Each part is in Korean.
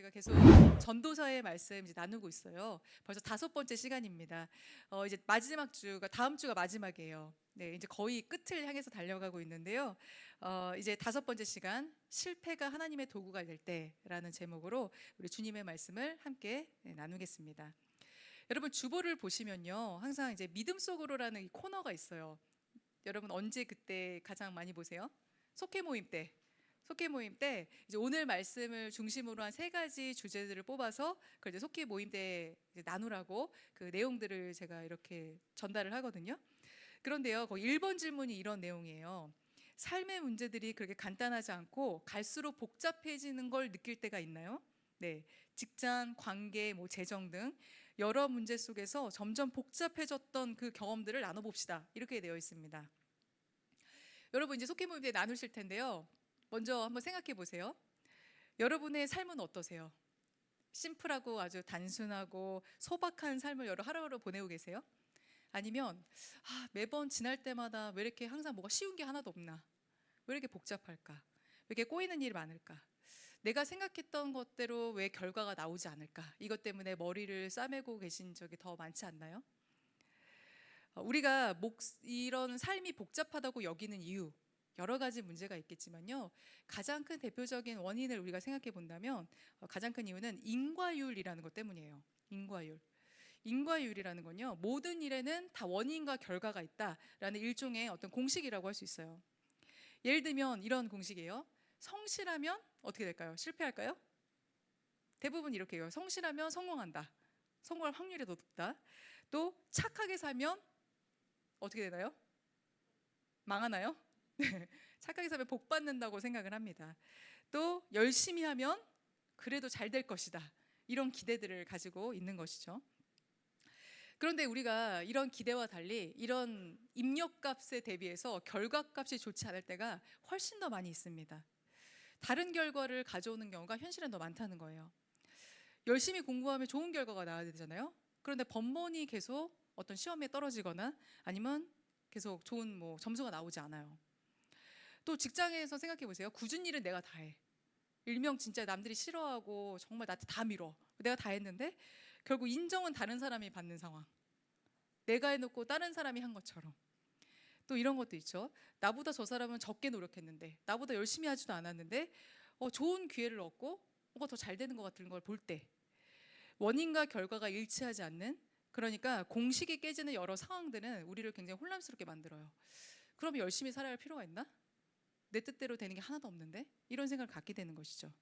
저희가 계속 전도서의 말씀 이제 나누고 있어요. 벌써 5번째 시간입니다. 이제 마지막 주가 다음 주가 마지막이에요. 네, 이제 거의 끝을 향해서 달려가고 있는데요. 이제 5번째 시간 실패가 하나님의 도구가 될 때라는 제목으로 우리 주님의 말씀을 함께 나누겠습니다. 여러분 주보를 보시면요, 항상 이제 믿음 속으로라는 이 코너가 있어요. 여러분 언제 그때 가장 많이 보세요? 속회 모임 때. 속회 모임 때 이제 오늘 말씀을 중심으로 한 3가지 주제들을 뽑아서 그걸 이제 속회 모임 때 이제 나누라고 그 내용들을 제가 이렇게 전달을 하거든요. 그런데요, 거기 1번 질문이 이런 내용이에요. 삶의 문제들이 그렇게 간단하지 않고 갈수록 복잡해지는 걸 느낄 때가 있나요? 네, 직장, 관계, 뭐 재정 등 여러 문제 속에서 점점 복잡해졌던 그 경험들을 나눠봅시다. 이렇게 되어 있습니다. 여러분 이제 속회 모임 때 나누실 텐데요. 먼저 한번 생각해 보세요. 여러분의 삶은 어떠세요? 심플하고 아주 단순하고 소박한 삶을 여러 하루하루 보내고 계세요? 아니면 매번 지날 때마다 왜 이렇게 항상 뭐가 쉬운 게 하나도 없나? 왜 이렇게 복잡할까? 왜 이렇게 꼬이는 일이 많을까? 내가 생각했던 것대로 왜 결과가 나오지 않을까? 이것 때문에 머리를 싸매고 계신 적이 더 많지 않나요? 우리가 이런 삶이 복잡하다고 여기는 이유, 여러 가지 문제가 있겠지만요, 가장 큰 대표적인 원인을 우리가 생각해 본다면 가장 큰 이유는 인과율이라는 것 때문이에요. 인과율. 인과율이라는 건요, 모든 일에는 다 원인과 결과가 있다라는 일종의 어떤 공식이라고 할 수 있어요. 예를 들면 이런 공식이에요. 성실하면 어떻게 될까요? 실패할까요? 대부분 이렇게 해요. 성실하면 성공한다. 성공할 확률이 더 높다. 또 착하게 살면 어떻게 되나요? 망하나요? 네, 착하게 살면 복 받는다고 생각을 합니다. 또 열심히 하면 그래도 잘 될 것이다. 이런 기대들을 가지고 있는 것이죠. 그런데 우리가 이런 기대와 달리 이런 입력값에 대비해서 결과값이 좋지 않을 때가 훨씬 더 많이 있습니다. 다른 결과를 가져오는 경우가 현실은 더 많다는 거예요. 열심히 공부하면 좋은 결과가 나와야 되잖아요. 그런데 번번이 계속 어떤 시험에 떨어지거나 아니면 계속 좋은 뭐 점수가 나오지 않아요. 또 직장에서 생각해 보세요. 굳은 일은 내가 다 해. 일명 진짜 남들이 싫어하고 정말 나한테 다 밀어. 내가 다 했는데 결국 인정은 다른 사람이 받는 상황. 내가 해놓고 다른 사람이 한 것처럼. 또 이런 것도 있죠. 나보다 저 사람은 적게 노력했는데, 나보다 열심히 하지도 않았는데 좋은 기회를 얻고 뭐가 더 잘 되는 것 같은 걸 볼 때, 원인과 결과가 일치하지 않는, 그러니까 공식이 깨지는 여러 상황들은 우리를 굉장히 혼란스럽게 만들어요. 그럼 열심히 살아야 할 필요가 있나? 내 뜻대로 되는 게 하나도 없는데? 이런 생각을 갖게 되는 것이죠.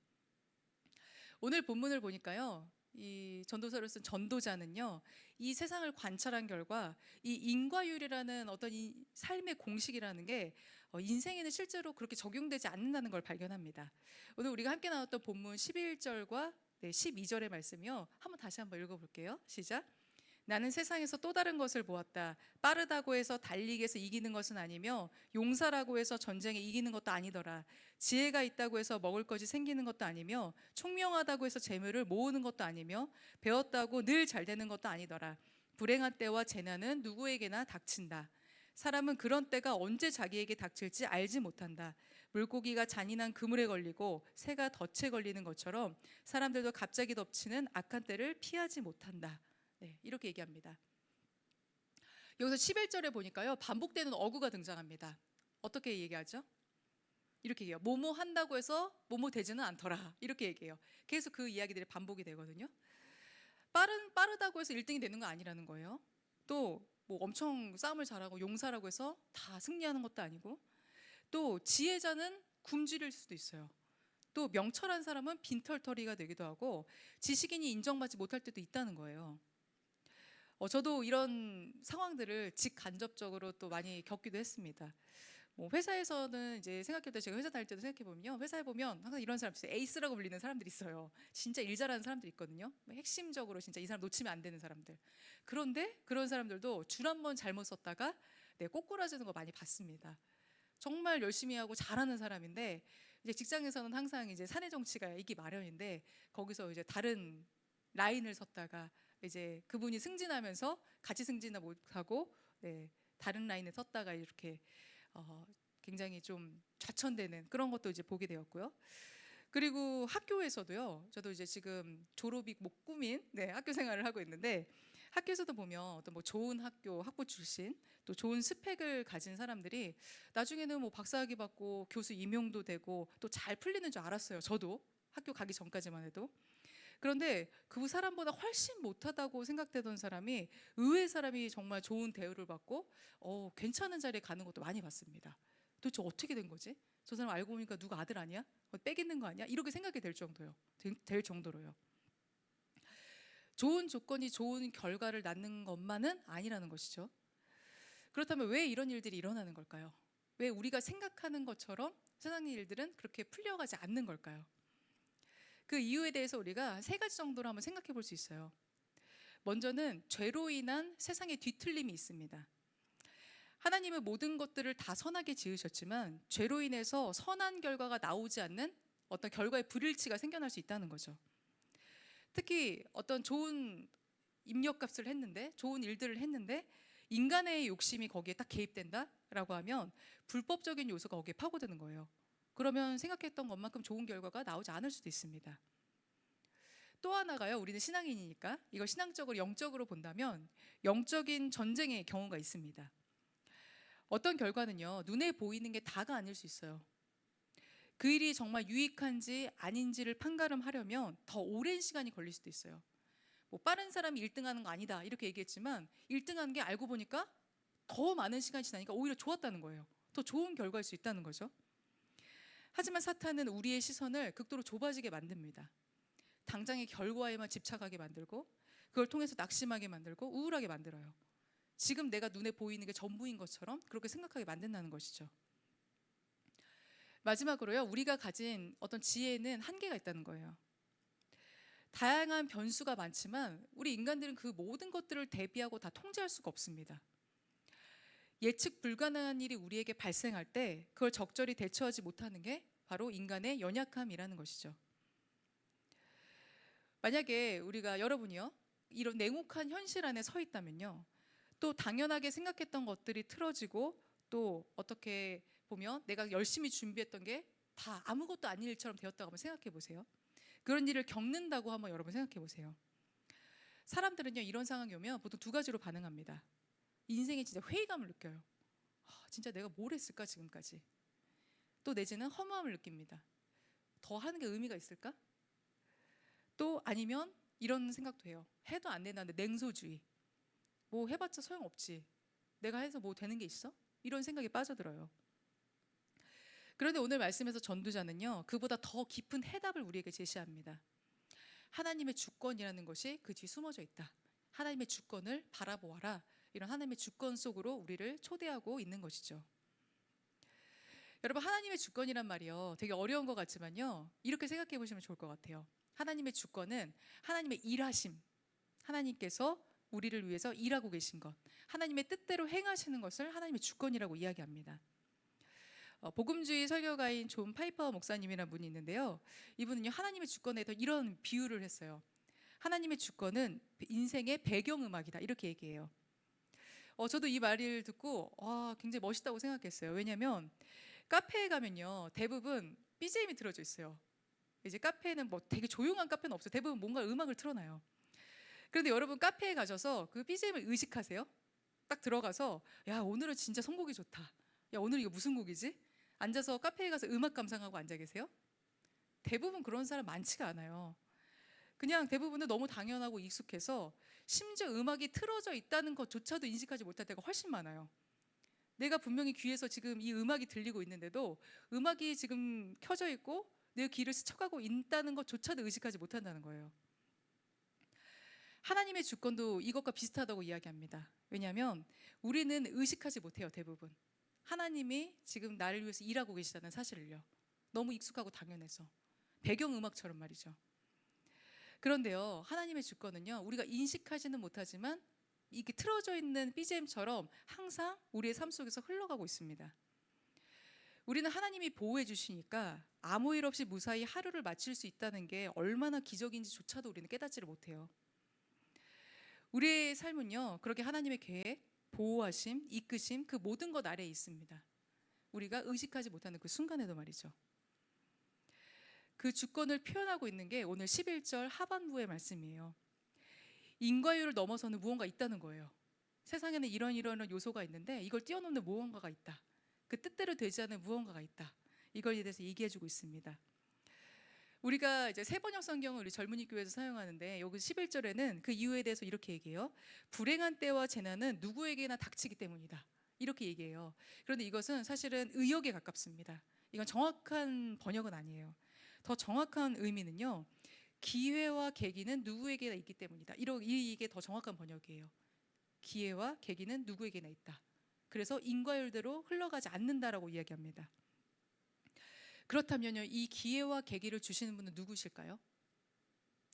오늘 본문을 보니까요, 이 전도서를 쓴 전도자는요, 이 세상을 관찰한 결과 이 인과율이라는 어떤 이 삶의 공식이라는 게 인생에는 실제로 그렇게 적용되지 않는다는 걸 발견합니다. 오늘 우리가 함께 나눴던 본문 11절과 12절의 말씀이요, 다시 한번 읽어볼게요. 시작. 나는 세상에서 또 다른 것을 보았다. 빠르다고 해서 달리기 해서 이기는 것은 아니며 용사라고 해서 전쟁에 이기는 것도 아니더라. 지혜가 있다고 해서 먹을 것이 생기는 것도 아니며 총명하다고 해서 재물을 모으는 것도 아니며 배웠다고 늘 잘 되는 것도 아니더라. 불행한 때와 재난은 누구에게나 닥친다. 사람은 그런 때가 언제 자기에게 닥칠지 알지 못한다. 물고기가 잔인한 그물에 걸리고 새가 덫에 걸리는 것처럼 사람들도 갑자기 덮치는 악한 때를 피하지 못한다. 네, 이렇게 얘기합니다. 여기서 11절에 보니까요, 반복되는 어구가 등장합니다. 어떻게 얘기하죠? 이렇게 얘기해요. 뭐뭐 한다고 해서 뭐뭐 되지는 않더라. 이렇게 얘기해요. 계속 그 이야기들이 반복이 되거든요. 빠르다고 해서 1등이 되는 거 아니라는 거예요. 또 뭐 엄청 싸움을 잘하고 용사라고 해서 다 승리하는 것도 아니고, 또 지혜자는 굶주릴 수도 있어요. 또 명철한 사람은 빈털터리가 되기도 하고 지식인이 인정받지 못할 때도 있다는 거예요. 저도 이런 상황들을 직간접적으로 또 많이 겪기도 했습니다. 뭐 회사에서는 이제 생각해도, 제가 회사 다닐 때도 생각해 보면요, 회사에 보면 항상 이런 사람들 있어요. 에이스라고 불리는 사람들이 있어요. 진짜 일 잘하는 사람들이 있거든요. 핵심적으로 진짜 이 사람 놓치면 안 되는 사람들. 그런데 그런 사람들도 줄 한 번 잘못 썼다가 꼬꾸라지는 거 많이 봤습니다. 정말 열심히 하고 잘하는 사람인데 이제 직장에서는 항상 이제 사내 정치가 있기 마련인데 거기서 이제 다른 라인을 섰다가 이제 그분이 승진하면서 같이 승진을 못하고 다른 라인에 섰다가 이렇게 굉장히 좀 좌천되는 그런 것도 이제 보게 되었고요. 그리고 학교에서도요. 저도 이제 지금 졸업이 못 꾸민 학교 생활을 하고 있는데 학교에서도 보면 어떤 뭐 좋은 학교 학부 출신 또 좋은 스펙을 가진 사람들이 나중에는 뭐 박사학위 받고 교수 임용도 되고 또 잘 풀리는 줄 알았어요. 저도 학교 가기 전까지만 해도. 그런데 그 사람보다 훨씬 못하다고 생각되던 사람이 의외의 사람이 정말 좋은 대우를 받고 괜찮은 자리에 가는 것도 많이 봤습니다. 도대체 어떻게 된 거지? 저 사람 알고 보니까 누가 아들 아니야? 빼겠는 거 아니야? 이렇게 생각이 될 정도요. 될 정도로요. 좋은 조건이 좋은 결과를 낳는 것만은 아니라는 것이죠. 그렇다면 왜 이런 일들이 일어나는 걸까요? 왜 우리가 생각하는 것처럼 세상의 일들은 그렇게 풀려가지 않는 걸까요? 그 이유에 대해서 우리가 세 가지 정도로 한번 생각해 볼 수 있어요. 먼저는 죄로 인한 세상의 뒤틀림이 있습니다. 하나님은 모든 것들을 다 선하게 지으셨지만 죄로 인해서 선한 결과가 나오지 않는 어떤 결과의 불일치가 생겨날 수 있다는 거죠. 특히 어떤 좋은 입력값을 했는데 좋은 일들을 했는데 인간의 욕심이 거기에 딱 개입된다라고 하면 불법적인 요소가 거기에 파고드는 거예요. 그러면 생각했던 것만큼 좋은 결과가 나오지 않을 수도 있습니다. 또 하나가요. 우리는 신앙인이니까 이걸 신앙적으로 영적으로 본다면 영적인 전쟁의 경우가 있습니다. 어떤 결과는요. 눈에 보이는 게 다가 아닐 수 있어요. 그 일이 정말 유익한지 아닌지를 판가름하려면 더 오랜 시간이 걸릴 수도 있어요. 뭐 빠른 사람이 1등하는 거 아니다 이렇게 얘기했지만 1등하는 게 알고 보니까 더 많은 시간이 지나니까 오히려 좋았다는 거예요. 더 좋은 결과일 수 있다는 거죠. 하지만 사탄은 우리의 시선을 극도로 좁아지게 만듭니다. 당장의 결과에만 집착하게 만들고 그걸 통해서 낙심하게 만들고 우울하게 만들어요. 지금 내가 눈에 보이는 게 전부인 것처럼 그렇게 생각하게 만든다는 것이죠. 마지막으로요. 우리가 가진 어떤 지혜에는 한계가 있다는 거예요. 다양한 변수가 많지만 우리 인간들은 그 모든 것들을 대비하고 다 통제할 수가 없습니다. 예측 불가능한 일이 우리에게 발생할 때 그걸 적절히 대처하지 못하는 게 바로 인간의 연약함이라는 것이죠. 만약에 우리가 여러분이요 이런 냉혹한 현실 안에 서 있다면요 또 당연하게 생각했던 것들이 틀어지고 또 어떻게 보면 내가 열심히 준비했던 게 다 아무것도 아닌 일처럼 되었다고 한번 생각해 보세요. 그런 일을 겪는다고 한번 여러분 생각해 보세요. 사람들은요 이런 상황이 오면 보통 두 가지로 반응합니다. 인생에 진짜 회의감을 느껴요. 진짜 내가 뭘 했을까 지금까지. 또 내지는 허무함을 느낍니다. 더 하는 게 의미가 있을까? 또 아니면 이런 생각도 해요. 해도 안 된다는데 냉소주의. 뭐 해봤자 소용없지. 내가 해서 뭐 되는 게 있어? 이런 생각에 빠져들어요. 그런데 오늘 말씀에서 전도자는요 그보다 더 깊은 해답을 우리에게 제시합니다. 하나님의 주권이라는 것이 그 뒤에 숨어져 있다. 하나님의 주권을 바라보아라. 이런 하나님의 주권 속으로 우리를 초대하고 있는 것이죠. 여러분 하나님의 주권이란 말이요 되게 어려운 것 같지만요 이렇게 생각해 보시면 좋을 것 같아요. 하나님의 주권은 하나님의 일하심, 하나님께서 우리를 위해서 일하고 계신 것, 하나님의 뜻대로 행하시는 것을 하나님의 주권이라고 이야기합니다. 복음주의 설교가인 존 파이퍼 목사님이라는 분이 있는데요. 이분은요 하나님의 주권에 대해서 이런 비유를 했어요. 하나님의 주권은 인생의 배경음악이다 이렇게 얘기해요. 저도 이 말을 듣고 굉장히 멋있다고 생각했어요. 왜냐하면 카페에 가면요 대부분 BGM이 틀어져 있어요. 이제 카페는 뭐 되게 조용한 카페는 없어요. 대부분 뭔가 음악을 틀어놔요. 그런데 여러분 카페에 가셔서 그 BGM을 의식하세요. 딱 들어가서 야 오늘은 진짜 선곡이 좋다. 야 오늘 이거 무슨 곡이지? 앉아서 카페에 가서 음악 감상하고 앉아 계세요? 대부분 그런 사람 많지가 않아요. 그냥 대부분은 너무 당연하고 익숙해서 심지어 음악이 틀어져 있다는 것조차도 인식하지 못할 때가 훨씬 많아요. 내가 분명히 귀에서 지금 이 음악이 들리고 있는데도 음악이 지금 켜져 있고 내 귀를 스쳐가고 있다는 것조차도 의식하지 못한다는 거예요. 하나님의 주권도 이것과 비슷하다고 이야기합니다. 왜냐하면 우리는 의식하지 못해요. 대부분 하나님이 지금 나를 위해서 일하고 계시다는 사실을요 너무 익숙하고 당연해서 배경음악처럼 말이죠. 그런데요 하나님의 주권은요 우리가 인식하지는 못하지만 이게 틀어져 있는 BGM처럼 항상 우리의 삶 속에서 흘러가고 있습니다. 우리는 하나님이 보호해 주시니까 아무 일 없이 무사히 하루를 마칠 수 있다는 게 얼마나 기적인지조차도 우리는 깨닫지를 못해요. 우리의 삶은요 그렇게 하나님의 계획, 보호하심, 이끄심 그 모든 것 아래에 있습니다. 우리가 의식하지 못하는 그 순간에도 말이죠. 그 주권을 표현하고 있는 게 오늘 11절 하반부의 말씀이에요. 인과율을 넘어서는 무언가 있다는 거예요. 세상에는 이런 요소가 있는데 이걸 뛰어넘는 무언가가 있다. 그 뜻대로 되지 않는 무언가가 있다. 이걸 대해서 얘기해주고 있습니다. 우리가 이제 세번역 성경을 우리 젊은이 교회에서 사용하는데 여기 11절에는 그 이유에 대해서 이렇게 얘기해요. 불행한 때와 재난은 누구에게나 닥치기 때문이다. 이렇게 얘기해요. 그런데 이것은 사실은 의역에 가깝습니다. 이건 정확한 번역은 아니에요. 더 정확한 의미는요. 기회와 계기는 누구에게나 있기 때문이다. 이게 더 정확한 번역이에요. 기회와 계기는 누구에게나 있다. 그래서 인과율대로 흘러가지 않는다라고 이야기합니다. 그렇다면요, 이 기회와 계기를 주시는 분은 누구실까요?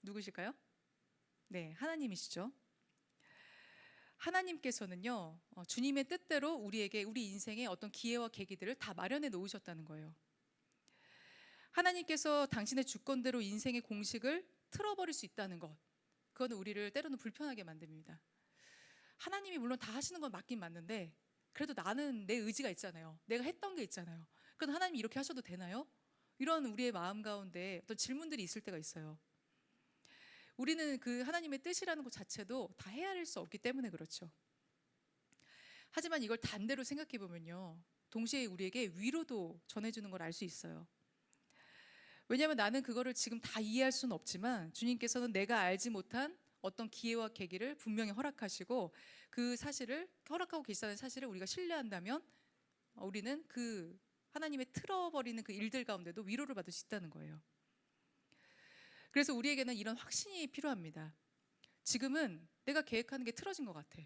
누구실까요? 네, 하나님이시죠. 하나님께서는요, 주님의 뜻대로 우리 인생의 어떤 기회와 계기들을 다 마련해 놓으셨다는 거예요. 하나님께서 당신의 주권대로 인생의 공식을 틀어버릴 수 있다는 것, 그거는 우리를 때로는 불편하게 만듭니다. 하나님이 물론 다 하시는 건 맞긴 맞는데 그래도 나는 내 의지가 있잖아요. 내가 했던 게 있잖아요. 그럼 하나님이 이렇게 하셔도 되나요? 이런 우리의 마음 가운데 어떤 질문들이 있을 때가 있어요. 우리는 그 하나님의 뜻이라는 것 자체도 다 헤아릴 수 없기 때문에 그렇죠. 하지만 이걸 반대로 생각해 보면요, 동시에 우리에게 위로도 전해주는 걸 알 수 있어요. 왜냐하면 나는 그거를 지금 다 이해할 수는 없지만 주님께서는 내가 알지 못한 어떤 기회와 계기를 분명히 허락하시고 그 사실을 허락하고 계시다는 사실을 우리가 신뢰한다면 우리는 그 하나님의 틀어버리는 그 일들 가운데도 위로를 받을 수 있다는 거예요. 그래서 우리에게는 이런 확신이 필요합니다. 지금은 내가 계획하는 게 틀어진 것 같아.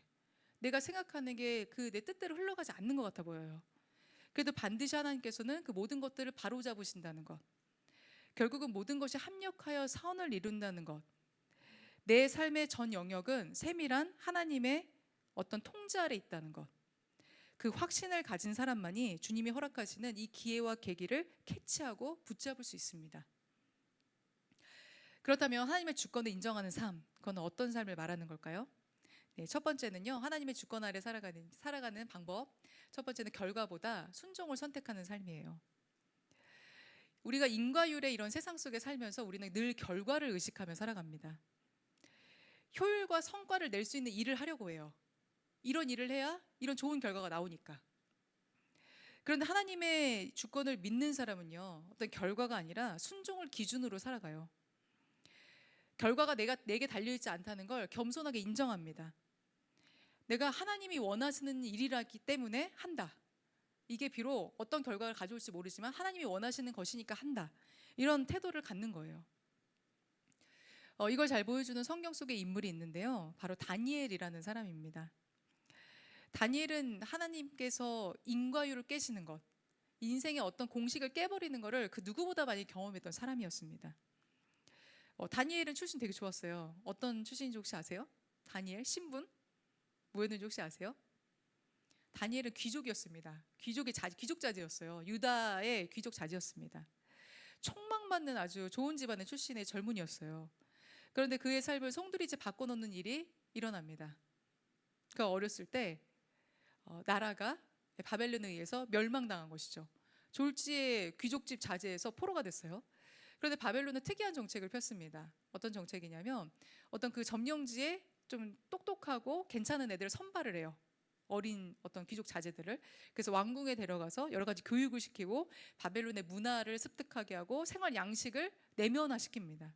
내가 생각하는 게 그 내 뜻대로 흘러가지 않는 것 같아 보여요. 그래도 반드시 하나님께서는 그 모든 것들을 바로잡으신다는 것, 결국은 모든 것이 합력하여 선을 이룬다는 것, 내 삶의 전 영역은 세밀한 하나님의 어떤 통제 아래 있다는 것, 그 확신을 가진 사람만이 주님이 허락하시는 이 기회와 계기를 캐치하고 붙잡을 수 있습니다. 그렇다면 하나님의 주권을 인정하는 삶, 그건 어떤 삶을 말하는 걸까요? 네, 첫 번째는요, 하나님의 주권 아래 살아가는 방법. 첫 번째는 결과보다 순종을 선택하는 삶이에요. 우리가 인과율의 이런 세상 속에 살면서 우리는 늘 결과를 의식하며 살아갑니다. 효율과 성과를 낼 수 있는 일을 하려고 해요. 이런 일을 해야 이런 좋은 결과가 나오니까. 그런데 하나님의 주권을 믿는 사람은요, 어떤 결과가 아니라 순종을 기준으로 살아가요. 결과가 내게 달려있지 않다는 걸 겸손하게 인정합니다. 내가 하나님이 원하시는 일이라기 때문에 한다. 이게 비록 어떤 결과를 가져올지 모르지만 하나님이 원하시는 것이니까 한다. 이런 태도를 갖는 거예요. 이걸 잘 보여주는 성경 속의 인물이 있는데요. 바로 다니엘이라는 사람입니다. 다니엘은 하나님께서 인과율을 깨시는 것, 인생의 어떤 공식을 깨버리는 것을 그 누구보다 많이 경험했던 사람이었습니다. 다니엘은 출신 되게 좋았어요. 어떤 출신인지 혹시 아세요? 다니엘 신분? 뭐였는지 혹시 아세요? 다니엘은 귀족이었습니다. 귀족 자제였어요. 유다의 귀족 자제였습니다. 촉망받는 아주 좋은 집안의 출신의 젊은이였어요. 그런데 그의 삶을 송두리째 바꿔놓는 일이 일어납니다. 그가 어렸을 때 나라가 바벨론에 의해서 멸망당한 것이죠. 졸지의 귀족집 자제에서 포로가 됐어요. 그런데 바벨론은 특이한 정책을 폈습니다. 어떤 정책이냐면 어떤 그 점령지에 좀 똑똑하고 괜찮은 애들을 선발을 해요. 어린 어떤 귀족 자제들을. 그래서 왕궁에 데려가서 여러 가지 교육을 시키고 바벨론의 문화를 습득하게 하고 생활 양식을 내면화시킵니다.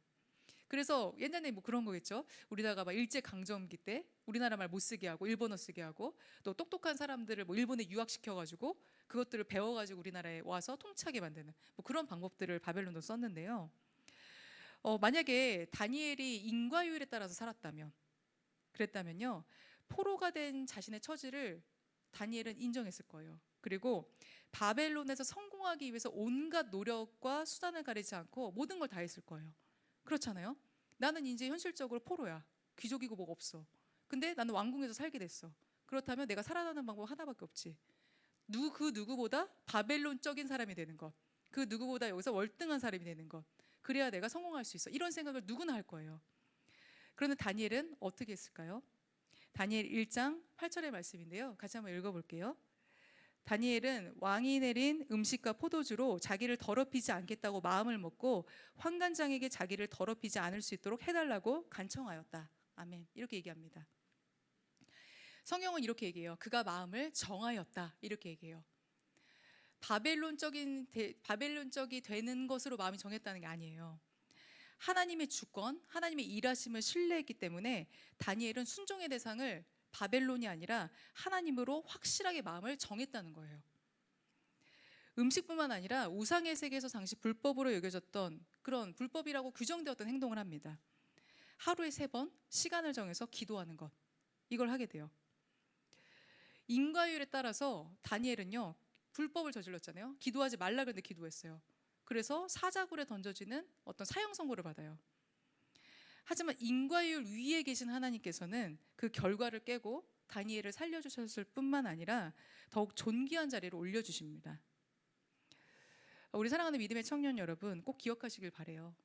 그래서 옛날에 뭐 그런 거겠죠. 우리나라가 막 일제 강점기 때 우리나라 말 못 쓰게 하고 일본어 쓰게 하고 또 똑똑한 사람들을 뭐 일본에 유학시켜가지고 그것들을 배워가지고 우리나라에 와서 통치하게 만드는 뭐 그런 방법들을 바벨론도 썼는데요. 만약에 다니엘이 인과율에 따라서 살았다면, 그랬다면요, 포로가 된 자신의 처지를 다니엘은 인정했을 거예요. 그리고 바벨론에서 성공하기 위해서 온갖 노력과 수단을 가리지 않고 모든 걸 다 했을 거예요. 그렇잖아요. 나는 이제 현실적으로 포로야. 귀족이고 뭐가 없어. 근데 나는 왕궁에서 살게 됐어. 그렇다면 내가 살아나는 방법 하나밖에 없지. 그 누구보다 바벨론적인 사람이 되는 것. 그 누구보다 여기서 월등한 사람이 되는 것. 그래야 내가 성공할 수 있어. 이런 생각을 누구나 할 거예요. 그런데 다니엘은 어떻게 했을까요? 다니엘 1장 8절의 말씀인데요. 같이 한번 읽어볼게요. 다니엘은 왕이 내린 음식과 포도주로 자기를 더럽히지 않겠다고 마음을 먹고 환관장에게 자기를 더럽히지 않을 수 있도록 해달라고 간청하였다. 아멘. 이렇게 얘기합니다. 성경은 이렇게 얘기해요. 그가 마음을 정하였다. 이렇게 얘기해요. 바벨론적이 되는 것으로 마음이 정했다는 게 아니에요. 하나님의 주권, 하나님의 일하심을 신뢰했기 때문에 다니엘은 순종의 대상을 바벨론이 아니라 하나님으로 확실하게 마음을 정했다는 거예요. 음식뿐만 아니라 우상의 세계에서 당시 불법으로 여겨졌던 그런 불법이라고 규정되었던 행동을 합니다. 하루에 3번 시간을 정해서 기도하는 것, 이걸 하게 돼요. 인과율에 따라서 다니엘은요, 불법을 저질렀잖아요. 기도하지 말라 그랬는데 기도했어요. 그래서 사자굴에 던져지는 어떤 사형 선고를 받아요. 하지만 인과율 위에 계신 하나님께서는 그 결과를 깨고 다니엘을 살려주셨을 뿐만 아니라 더욱 존귀한 자리로 올려주십니다. 우리 사랑하는 믿음의 청년 여러분, 꼭 기억하시길 바래요.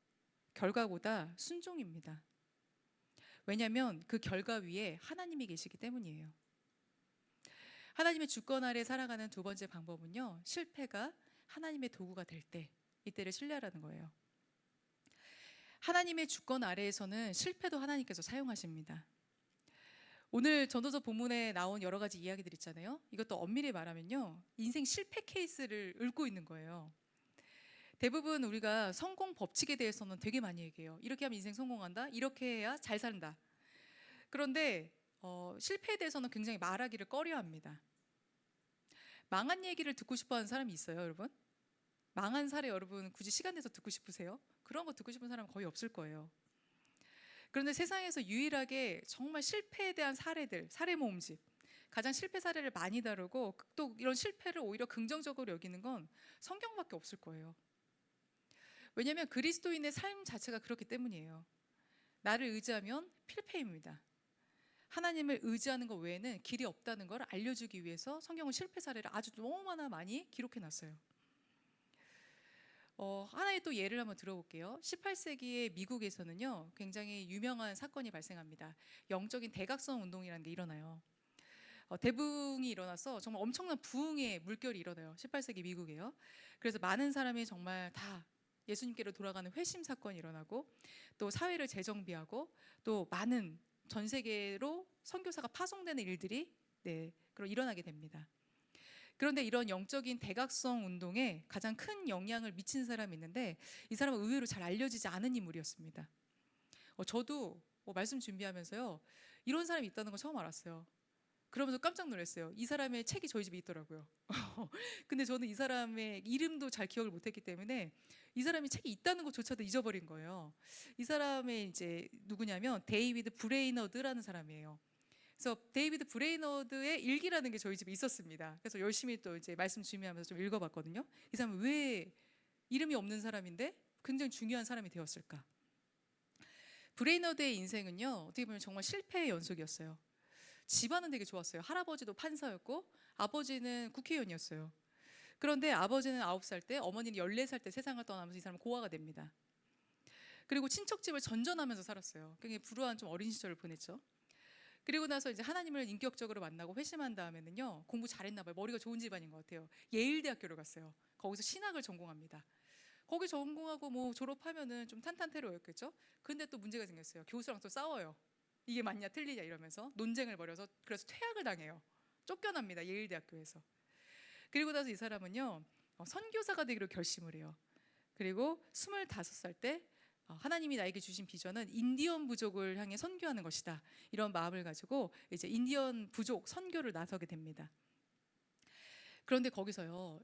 결과보다 순종입니다. 왜냐하면 그 결과 위에 하나님이 계시기 때문이에요. 하나님의 주권 아래 살아가는 두 번째 방법은요, 실패가 하나님의 도구가 될 때, 이때를 신뢰하라는 거예요. 하나님의 주권 아래에서는 실패도 하나님께서 사용하십니다. 오늘 전도서 본문에 나온 여러 가지 이야기들 있잖아요. 이것도 엄밀히 말하면요, 인생 실패 케이스를 읊고 있는 거예요. 대부분 우리가 성공 법칙에 대해서는 되게 많이 얘기해요. 이렇게 하면 인생 성공한다, 이렇게 해야 잘 산다. 그런데 실패에 대해서는 굉장히 말하기를 꺼려합니다. 망한 얘기를 듣고 싶어하는 사람이 있어요, 여러분? 망한 사례 여러분 굳이 시간 내서 듣고 싶으세요? 그런 거 듣고 싶은 사람은 거의 없을 거예요. 그런데 세상에서 유일하게 정말 실패에 대한 사례들, 사례 모음집, 가장 실패 사례를 많이 다루고 또 이런 실패를 오히려 긍정적으로 여기는 건 성경밖에 없을 거예요. 왜냐하면 그리스도인의 삶 자체가 그렇기 때문이에요. 나를 의지하면 필패입니다. 하나님을 의지하는 것 외에는 길이 없다는 걸 알려주기 위해서 성경은 실패 사례를 아주 너무나 많이 기록해놨어요. 하나의 또 예를 한번 들어볼게요. 18세기의 미국에서는요, 굉장히 유명한 사건이 발생합니다. 영적인 대각성 운동이라는 게 일어나요. 대붕이 일어나서 정말 엄청난 부흥의 물결이 일어나요. 18세기 미국에요. 그래서 많은 사람이 정말 다 예수님께로 돌아가는 회심 사건이 일어나고, 또 사회를 재정비하고, 또 많은 전 세계로 선교사가 파송되는 일들이 일어나게 됩니다. 그런데 이런 영적인 대각성 운동에 가장 큰 영향을 미친 사람이 있는데, 이 사람은 의외로 잘 알려지지 않은 인물이었습니다. 저도 말씀 준비하면서요, 이런 사람이 있다는 걸 처음 알았어요. 그러면서 깜짝 놀랐어요. 이 사람의 책이 저희 집에 있더라고요. 근데 저는 이 사람의 이름도 잘 기억을 못했기 때문에 이 사람이 책이 있다는 것조차도 잊어버린 거예요. 이 사람의 이제 누구냐면 데이비드 브레이너드라는 사람이에요. 그래서 데이비드 브레이너드의 일기라는 게 저희 집에 있었습니다. 그래서 열심히 또 이제 말씀 준비하면서 좀 읽어봤거든요. 이 사람은 왜 이름이 없는 사람인데 굉장히 중요한 사람이 되었을까? 브레이너드의 인생은요, 어떻게 보면 정말 실패의 연속이었어요. 집안은 되게 좋았어요. 할아버지도 판사였고 아버지는 국회의원이었어요. 그런데 아버지는 9살 때, 어머니는 14살 때 세상을 떠나면서 이 사람은 고아가 됩니다. 그리고 친척집을 전전하면서 살았어요. 굉장히 불우한 좀 어린 시절을 보냈죠. 그리고 나서 이제 하나님을 인격적으로 만나고 회심한 다음에는요, 공부 잘했나 봐요. 머리가 좋은 집안인 것 같아요. 예일대학교를 갔어요. 거기서 신학을 전공합니다. 거기 전공하고 뭐 졸업하면은 좀 탄탄태로였겠죠. 근데 또 문제가 생겼어요. 교수랑 또 싸워요. 이게 맞냐 틀리냐 이러면서 논쟁을 벌여서, 그래서 퇴학을 당해요. 쫓겨납니다. 예일대학교에서. 그리고 나서 이 사람은요, 선교사가 되기로 결심을 해요. 그리고 25살 때 하나님이 나에게 주신 비전은 인디언 부족을 향해 선교하는 것이다, 이런 마음을 가지고 이제 인디언 부족 선교를 나서게 됩니다. 그런데 거기서요,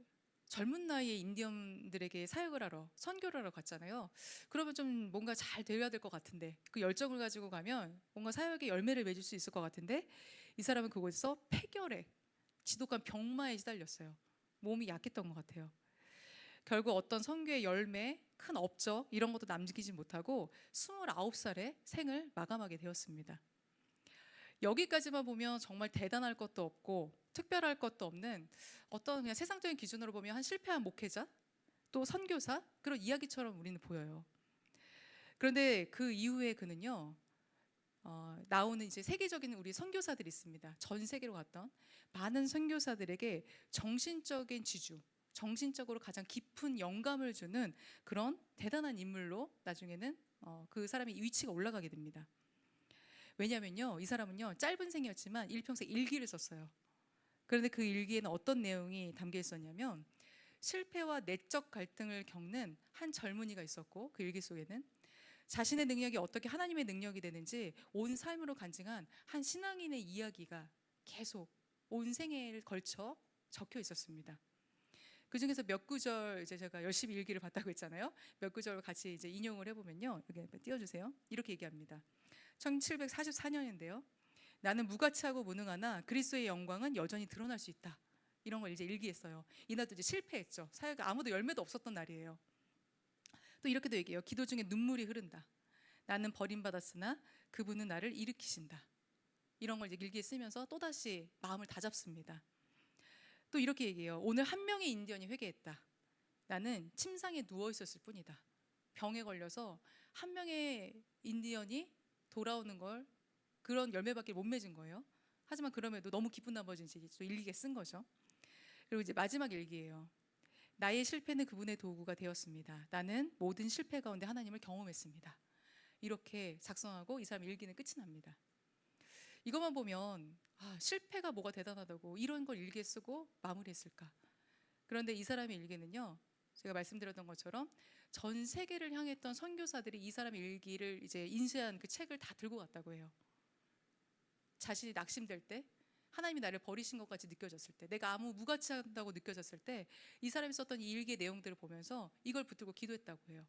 젊은 나이에 인디언들에게 사역을 하러, 선교를 하러 갔잖아요. 그러면 좀 뭔가 잘 되어야 될 것 같은데, 그 열정을 가지고 가면 뭔가 사역의 열매를 맺을 수 있을 것 같은데, 이 사람은 그곳에서 폐결핵, 지독한 병마에 시달렸어요. 몸이 약했던 것 같아요. 결국 어떤 선교의 열매, 큰 업적 이런 것도 남기지 못하고 29살에 생을 마감하게 되었습니다. 여기까지만 보면 정말 대단할 것도 없고 특별할 것도 없는 어떤 그냥 세상적인 기준으로 보면 한 실패한 목회자, 또 선교사, 그런 이야기처럼 우리는 보여요. 그런데 그 이후에 그는요, 나오는 이제 세계적인 우리 선교사들이 있습니다. 전 세계로 갔던 많은 선교사들에게 정신적인 지주, 정신적으로 가장 깊은 영감을 주는 그런 대단한 인물로 나중에는 그 사람의 위치가 올라가게 됩니다. 왜냐면요, 이 사람은요 짧은 생이었지만 일평생 일기를 썼어요. 그런데 그 일기에는 어떤 내용이 담겨 있었냐면, 실패와 내적 갈등을 겪는 한 젊은이가 있었고, 그 일기 속에는 자신의 능력이 어떻게 하나님의 능력이 되는지 온 삶으로 간증한 한 신앙인의 이야기가 계속 온 생애를 걸쳐 적혀 있었습니다. 그 중에서 몇 구절, 이제 제가 열심히 일기를 봤다고 했잖아요. 몇 구절 같이 이제 인용을 해보면요, 여기 띄워주세요. 이렇게 얘기합니다. 1744년인데요. 나는 무가치하고 무능하나 그리스도의 영광은 여전히 드러날 수 있다. 이런 걸 이제 일기했어요. 이날도 이제 실패했죠. 사역에 아무도 열매도 없었던 날이에요. 또 이렇게도 얘기해요. 기도 중에 눈물이 흐른다. 나는 버림받았으나 그분은 나를 일으키신다. 이런 걸 이제 일기에 쓰면서 또다시 마음을 다잡습니다. 또 이렇게 얘기해요. 오늘 한 명의 인디언이 회개했다. 나는 침상에 누워 있었을 뿐이다. 병에 걸려서 한 명의 인디언이 돌아오는 걸, 그런 열매밖에 못 맺은 거예요. 하지만 그럼에도 너무 기쁜 나머지 이제 또 일기에 쓴 거죠. 그리고 이제 마지막 일기예요. 나의 실패는 그분의 도구가 되었습니다. 나는 모든 실패 가운데 하나님을 경험했습니다. 이렇게 작성하고 이 사람 일기는 끝이 납니다. 이것만 보면 실패가 뭐가 대단하다고 이런 걸 일기에 쓰고 마무리했을까? 그런데 이 사람의 일기는요, 제가 말씀드렸던 것처럼 전 세계를 향했던 선교사들이 이 사람의 일기를 이제 인쇄한 그 책을 다 들고 갔다고 해요. 자신이 낙심될 때, 하나님이 나를 버리신 것 같이 느껴졌을 때, 내가 아무 무가치하다고 느껴졌을 때 이 사람이 썼던 이 일기의 내용들을 보면서 이걸 붙들고 기도했다고 해요.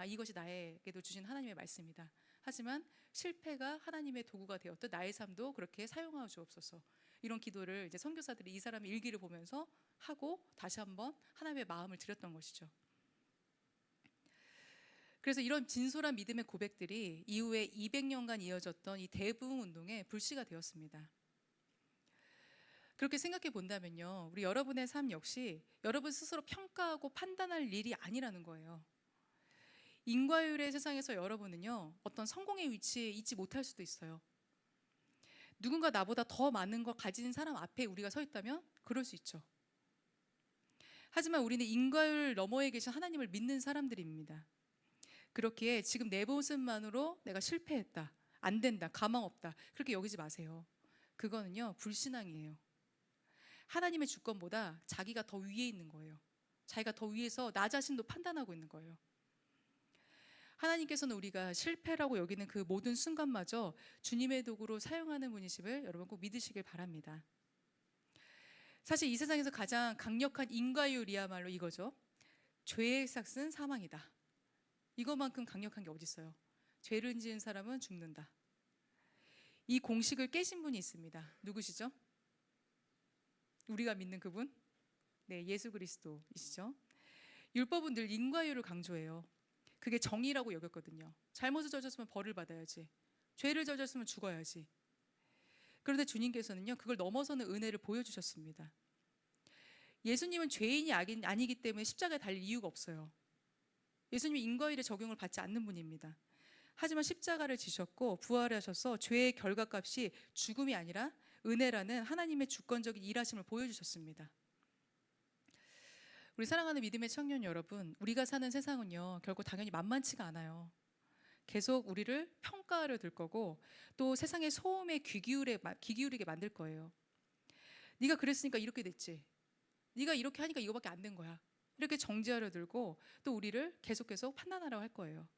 이것이 나에게도 주신 하나님의 말씀이다. 하지만 실패가 하나님의 도구가 되었듯 나의 삶도 그렇게 사용하여 주옵소서. 이런 기도를 이제 선교사들이 이 사람의 일기를 보면서 하고 다시 한번 하나님의 마음을 드렸던 것이죠. 그래서 이런 진솔한 믿음의 고백들이 이후에 200년간 이어졌던 이 대부흥 운동의 불씨가 되었습니다. 그렇게 생각해 본다면요, 우리 여러분의 삶 역시 여러분 스스로 평가하고 판단할 일이 아니라는 거예요. 인과율의 세상에서 여러분은요, 어떤 성공의 위치에 있지 못할 수도 있어요. 누군가 나보다 더 많은 걸 가진 사람 앞에 우리가 서 있다면 그럴 수 있죠. 하지만 우리는 인과율 너머에 계신 하나님을 믿는 사람들입니다. 그렇기에 지금 내 모습만으로 내가 실패했다, 안 된다, 가망 없다, 그렇게 여기지 마세요. 그거는요, 불신앙이에요. 하나님의 주권보다 자기가 더 위에 있는 거예요. 자기가 더 위에서 나 자신도 판단하고 있는 거예요. 하나님께서는 우리가 실패라고 여기는 그 모든 순간마저 주님의 도구로 사용하는 분이심을 여러분 꼭 믿으시길 바랍니다. 사실 이 세상에서 가장 강력한 인과율이야말로 이거죠. 죄의 삭은 사망이다. 이것만큼 강력한 게 어디 있어요? 죄를 지은 사람은 죽는다. 이 공식을 깨신 분이 있습니다. 누구시죠? 우리가 믿는 그분? 네, 예수 그리스도이시죠. 율법은 늘 인과율을 강조해요. 그게 정의라고 여겼거든요. 잘못을 저질렀으면 벌을 받아야지, 죄를 저질렀으면 죽어야지. 그런데 주님께서는요, 그걸 넘어서는 은혜를 보여주셨습니다. 예수님은 죄인이 아니기 때문에 십자가에 달릴 이유가 없어요. 예수님이 인과율의 적용을 받지 않는 분입니다. 하지만 십자가를 지셨고 부활하셔서 죄의 결과값이 죽음이 아니라 은혜라는 하나님의 주권적인 일하심을 보여주셨습니다. 우리 사랑하는 믿음의 청년 여러분, 우리가 사는 세상은요, 결코 당연히 만만치가 않아요. 계속 우리를 평가하려 들 거고, 또 세상의 소음에 귀 기울이게 만들 거예요. 네가 그랬으니까 이렇게 됐지, 네가 이렇게 하니까 이거밖에 안 된 거야, 이렇게 정죄하려 들고 또 우리를 계속 판단하라고 할 거예요.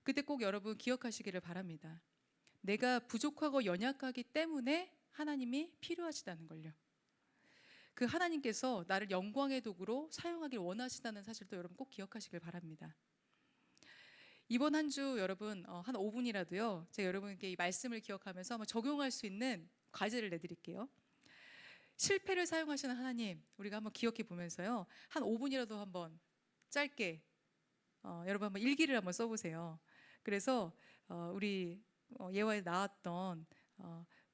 그때 꼭 여러분 기억하시기를 바랍니다. 내가 부족하고 연약하기 때문에 하나님이 필요하시다는 걸요. 그 하나님께서 나를 영광의 도구로 사용하길 원하시다는 사실도 여러분 꼭 기억하시길 바랍니다. 이번 한 주 여러분 한 5분이라도요, 제가 여러분께 이 말씀을 기억하면서 한번 적용할 수 있는 과제를 내드릴게요. 실패를 사용하시는 하나님, 우리가 한번 기억해 보면서요, 한 5분이라도 한번 짧게 여러분 한번 일기를 한번 써보세요. 그래서 우리 예화에 나왔던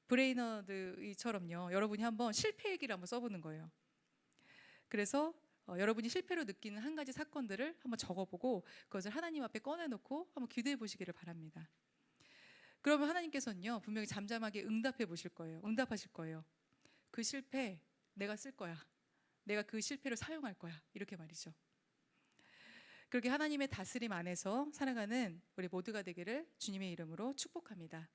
브레이너드처럼요, 여러분이 한번 실패 일기를 한번 써보는 거예요. 그래서 여러분이 실패로 느끼는 한 가지 사건들을 한번 적어보고 그것을 하나님 앞에 꺼내놓고 한번 기도해 보시기를 바랍니다. 그러면 하나님께서는요, 분명히 잠잠하게 응답해 보실 거예요. 응답하실 거예요. 그 실패 내가 쓸 거야. 내가 그 실패를 사용할 거야. 이렇게 말이죠. 그렇게 하나님의 다스림 안에서 살아가는 우리 모두가 되기를 주님의 이름으로 축복합니다.